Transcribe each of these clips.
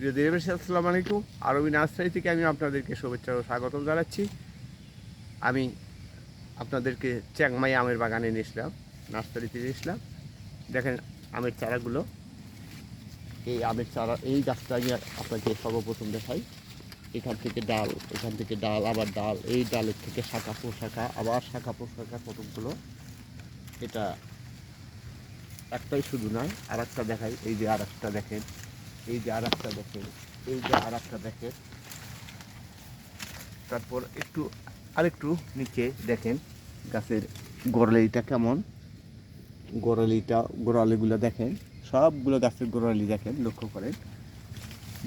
প্রিয় দেশবাসী, আসসালামু আলাইকুম। আরবি নার্সারি থেকে আমি আপনাদেরকে শুভেচ্ছা ও স্বাগতম জানাচ্ছি। আমি আপনাদেরকে চ্যাংমাই আমের বাগানে নিয়ে এসলাম, নার্সারিতে নিয়ে এসলাম। দেখেন আমের চারাগুলো, এই আমের চারা, এই গাছটা আমি আপনাকে সর্বপ্রথম দেখাই। এখান থেকে ডাল, আবার ডাল, এই ডালের থেকে শাখা প্রশাখা, আবার শাখা প্রশাখা কতকগুলো। এটা একটাই শুধু নয়, আর একটা দেখাই। এই যে আর একটা দেখেন, এই যে আর একটা দেখেন, এই যে আর একটা দেখেন। তারপর আরেকটু নিচে দেখেন গাছের গোড়ালিটা কেমন। গোড়ালিগুলো দেখেন, সবগুলো গাছের গোড়ালি দেখেন, লক্ষ্য করেন।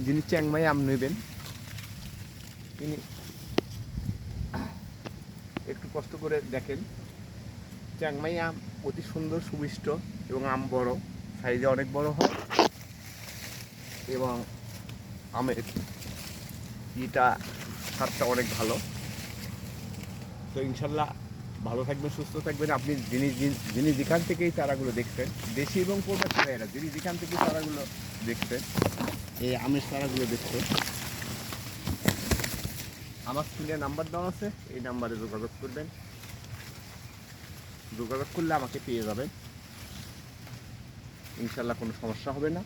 যিনি চ্যাংমাই আম নেবেন তিনি একটু কষ্ট করে দেখেন। চ্যাংমাই আম অতি সুন্দর, সুমিষ্ট এবং আম বড়, সাইজে অনেক বড় হয় এবং আমের ইটা স্বাদটা অনেক ভালো। তো ইনশাল্লাহ ভালো থাকবেন, সুস্থ থাকবেন। আপনি যিনি যেখান থেকে এই চারাগুলো দেখছেন, দেশি এবং প্রবাসী ভাইয়েরা যিনি যেখান থেকে চারাগুলো দেখছেন, এই আমের চারাগুলো দেখছেন, আমার স্ক্রিনে নাম্বার দেওয়া আছে, এই নাম্বারে যোগাযোগ করবেন। যোগাযোগ করলে আমাকে পেয়ে যাবেন। ইনশাল্লাহ কোনো সমস্যা হবে না।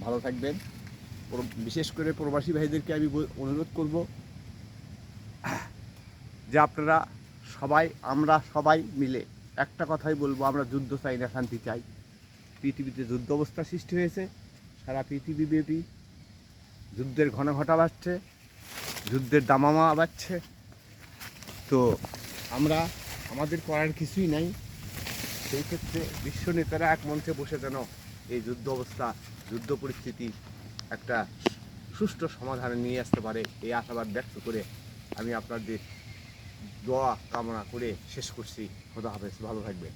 ভালো থাকবেন। বিশেষ করে প্রবাসী ভাইদেরকে আমি অনুরোধ করব যে আপনারা আমরা সবাই মিলে একটা কথাই বলবো, আমরা যুদ্ধ চাই না, শান্তি চাই। পৃথিবীতে যুদ্ধ অবস্থা সৃষ্টি হয়েছে, সারা পৃথিবীব্যাপী যুদ্ধের ঘটা বাড়ছে, যুদ্ধের দামামা বাড়ছে। তো আমাদের করার কিছুই নাই। সেই ক্ষেত্রে বিশ্ব নেতারা এক মঞ্চে বসে যেন এই যুদ্ধ পরিস্থিতি একটা সুষ্ঠু সমাধানে নিয়ে আসতে পারে, এই আশাবাদ ব্যক্ত করে আমি আপনাদের দোয়া কামনা করে শেষ করছি। খোদা হাফেজ, ভালো থাকবেন।